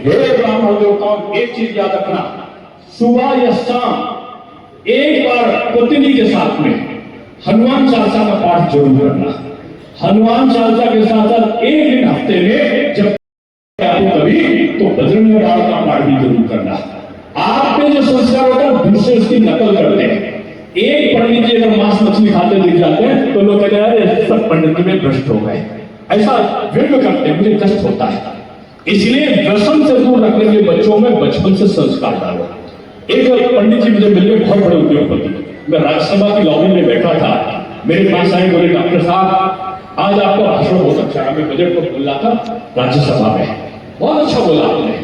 हे ब्राह्मण देवताओं, एक चीज याद रखना, सुबह या शाम एक बार पत्नी के साथ में हनुमान चालीसा का पाठ जरूर करना। हनुमान चालीसा के साथ साथ एक दिन हफ्ते में जब कभी तो बजरंग बाण का पाठ भी जरूर करना। आप में जो संस्कार होता है दूसरे उसकी नकल करते हैं। एक पंडित जी अगर मांस मछली खाते दिख जाते हैं तो लोग कहते हैं सब पंडित में भ्रष्ट हो गए, ऐसा व्यंग करते हैं, मुझे कष्ट होता है। इसलिए व्यसन से दूर रखने के बच्चों में बचपन से संस्कार डालो। एक पंडित जी मुझे मिले, बहुत बड़े उद्योगपति, मैं राज्यसभा की लॉबी में बैठा था, मेरे पास आए, बोले डॉक्टर साहब आज आपका भाषण बहुत अच्छा है, मैं बजट को बोल रहा था राज्यसभा में, बहुत अच्छा बोला आपने,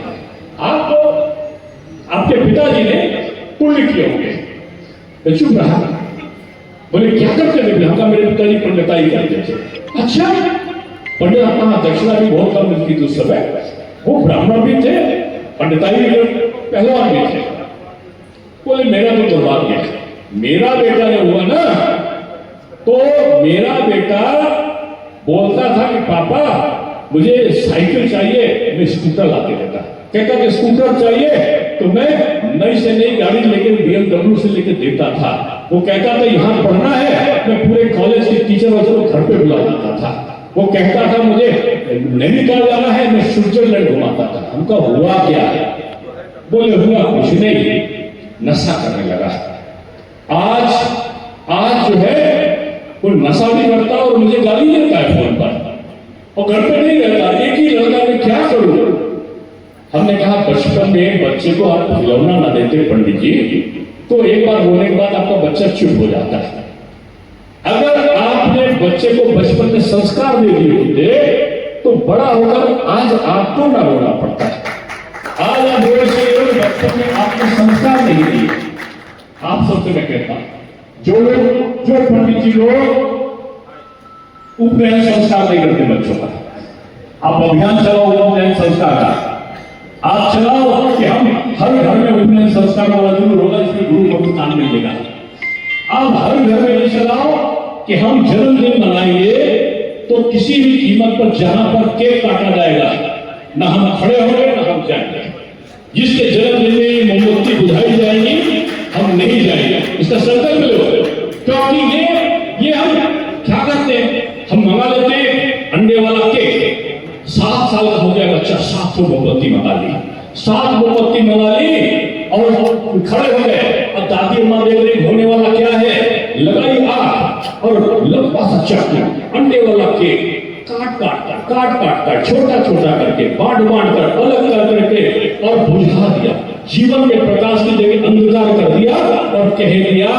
आपको आपके पिताजी ने पुण्य किए होंगे। मैं चुप रहा, बोले क्या करते थे? हमका मेरे पिताजी पंडिताई करते थे। अच्छा, पंडित अपना दक्षिणा भी बहुत कम मिलती थी उस समय, वो ब्राह्मण भी थे, पंडिताई भी पहलवान भी थे। बोले मेरा तो दुर्भाग्य है, मेरा बेटा जब हुआ ना तो मेरा बेटा बोलता था कि पापा मुझे साइकिल चाहिए, मैं स्कूटर लाके देता। कहता कि स्कूटर चाहिए तो मैं नई से नई गाड़ी लेके BMW से लेके देता था। वो कहता था यहाँ पढ़ना है, मैं पूरे कॉलेज के टीचर को घर पे बुला देता था। वो कहता था मुझे नैनीताल जाना है, मैं स्विट्जरलैंड घुमाता था। हमका हुआ क्या? बोले हुआ कुछ नहीं, नशा करने लगा। आज जो है वो नशा भी करता और मुझे गाली देता है फोन पर, और घर पे नहीं रहता। एक ही लड़का, मैं क्या करूं? हमने कहा बचपन में बच्चे को आप खिलौना ना देते पंडित जी तो एक बार होने के बाद आपका बच्चा चुप हो जाता है। अगर आपने बच्चे को बचपन में संस्कार दे दिए होते तो बड़ा होकर आज आपको ना रोना पड़ता है। आज आप बचपन में आपने संस्कार नहीं दिए। आप सबसे मैं कहता जो पंडित जी लोग उपनयन संस्कार नहीं करते बच्चों का, आप अभियान चलाओ उपनयन संस्कार का, आप चलाओ कि हम हर घर में उपनयन संस्कार वाला जरूर होगा, इसमें गुरु को स्थान मिलेगा। आप हर घर में ये चलाओ कि हम जन्मदिन मनाएंगे तो किसी भी कीमत पर जहां पर केक काटा जाएगा ना हम खड़े होंगे ना हम जाएंगे। जिसके जन्मदिन में मोमबत्ती बुझाई जाएगी हम नहीं जाएंगे, इसका संकल्प लो। क्योंकि ये हम क्या करते हैं, हम मंगा लेते हैं अंडे वाला केक, 7 साल का हो गया बच्चा, 7 मोमबत्ती मंगा ली, 7 मोमबत्ती मंगा ली और खड़े हो गए। और दादी अम्मा देख रही होने वाला क्या है, लगाई आग और लंबा सा चाकू अंडे वाला केक काट कर छोटा छोटा करके बांट कर अलग करके और बुझा दिया। जीवन के प्रकाश की जगह अंधकार कर दिया और कह दिया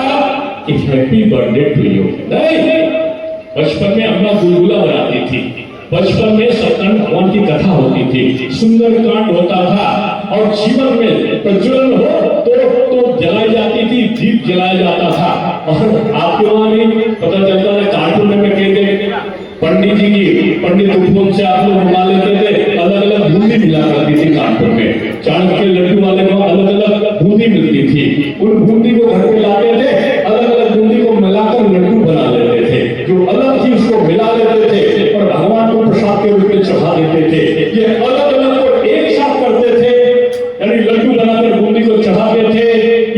कि हैप्पी बर्थडे टू यू। नहीं, बचपन में अम्मा गुलगुला बनाती थी, बचपन में सत्यनारायण भगवान की कथा होती थी, सुंदर कांड होता था और जीवन में प्रज्वलन हो तो जलाई जाती थी, दीप जलाया जाता था। और आपके वहां भी पता चलता है कार्टून में कहते पंडित जी की पंडित उपभोग से आप लोग मंगा लेते थे, अलग अलग बूंदी मिला करती थी कार्टून में। चाणक्य के लड्डू वाले को अलग अलग बूंदी मिलती थी, उन बूंदी को घर पे लाते थे, अलग अलग बूंदी को मिलाकर लड्डू बना लेते थे। जो अलग थी उसको मिला लेते थे और भगवान को प्रसाद के रूप में चढ़ा देते थे। ये अलग अलग को एक साथ करते थे, यानी लड्डू बनाकर बूंदी को चढ़ाते थे।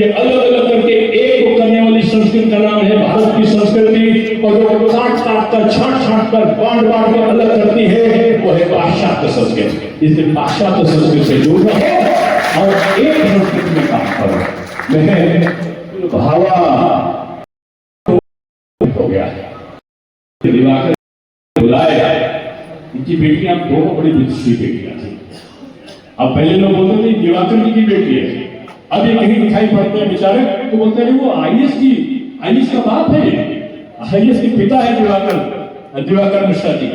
ये अलग अलग करके एक को करने वाली संस्कृति का नाम है भारत की संस्कृति। और जो काट कर छाट कर बांट कर अलग करती है वो है पाश्चात्य संस्कृति। इसलिए पाश्चात्य संस्कृति से दूर रहो और एक संस्कृति में काम करो। मैं भावा हो गया दिवाकर बुलाए, इनकी बेटियां 2 बड़ी विदुषी बेटियां थी। अब पहले लोग बोलते थे दिवाकर जी की बेटी है, अब ये कहीं दिखाई पड़ते हैं बेचारे तो बोलते हैं वो आईएएस का बाप है, आईएएस के पिता है दिवाकर मिश्रा जी।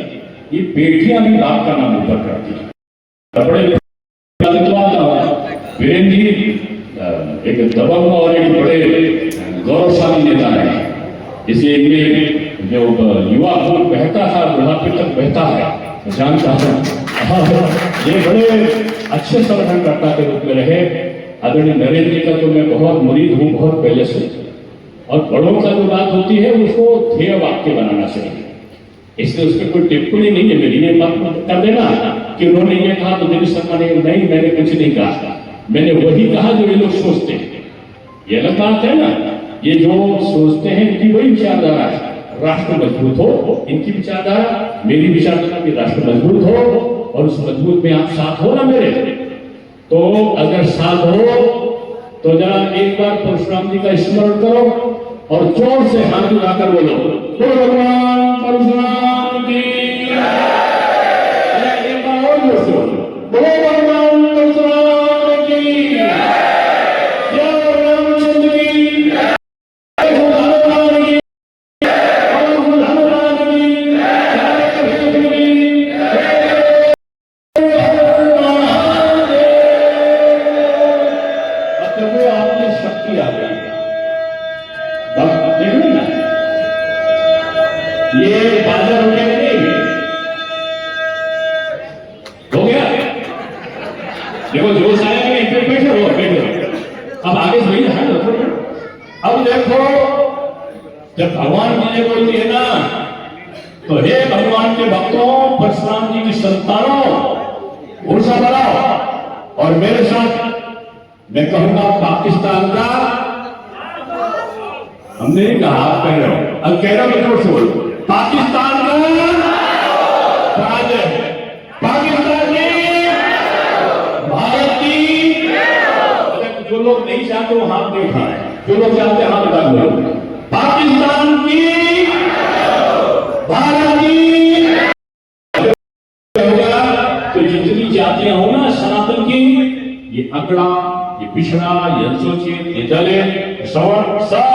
ये बेटियां भी बाप का नाम ऊपर करती है। कपड़े वीरेंद्र जी एक दबंग और एक बड़े गौरवशाली नेता है, इसलिए इनमें जो युवा खून बहता था बुढ़ापे तक बहता है, जानता हूँ। ये बड़े अच्छे संगठनकर्ता के रूप में रहे। आदरणीय नरेंद्र जी का तो मैं बहुत मुरीद हूँ, बहुत पहले से। और बड़ों का जो बात होती है उसको ध्येय वाक्य बनाना चाहिए। इसलिए उसमें कोई टिप्पणी नहीं है मेरी, ये मत कर देना कि उन्होंने ये कहा तो दिनेश शर्मा ने नहीं, मैंने कुछ नहीं कहा, मैंने वही कहा जो ये लोग सोचते हैं। ये अलग बात है ना, ये जो सोचते हैं इनकी वही विचारधारा है। राष्ट्र मजबूत हो, इनकी विचारधारा, मेरी विचारधारा की राष्ट्र मजबूत हो, और उस मजबूत में आप साथ हो ना मेरे। तो अगर साथ हो तो जरा एक बार परशुराम जी का स्मरण करो और जोर से हाथ उठाकर बोलो, भगवान परशुराम की जय। एक बार और जोर से बोलो, भगवान परशुराम की जय, रामचंद्र की जय, हनुमान की जय, हनुमान की जय। आपकी शक्ति आ गई, देखो ना, ये बाजार हो गया नहीं हो गया। देखो जोश आया कि नहीं, बैठे हो बैठे। अब आगे वही है ना। अब देखो जब भगवान जी ने बोलती है ना, तो हे भगवान के भक्तों, परशुराम जी की संतानों, भूसा बनाओ और मेरे साथ मैं कहूंगा पाकिस्तान का, हमने नहीं कहा, आप कह रहे हो, अब कह रहे हो जोर से बोलो, पाकिस्तान का पराजय, पाकिस्तान की, भारत की। जो लोग नहीं चाहते वो हाथ नहीं उठाए, जो लोग चाहते हाथ उठा दो। पाकिस्तान की, भारत की होगा। तो जितनी जातियां हो ना सनातन की, ये अकड़ा, ये पिछड़ा, ये अनुसूचित, ये दलित, सवर्ण, सब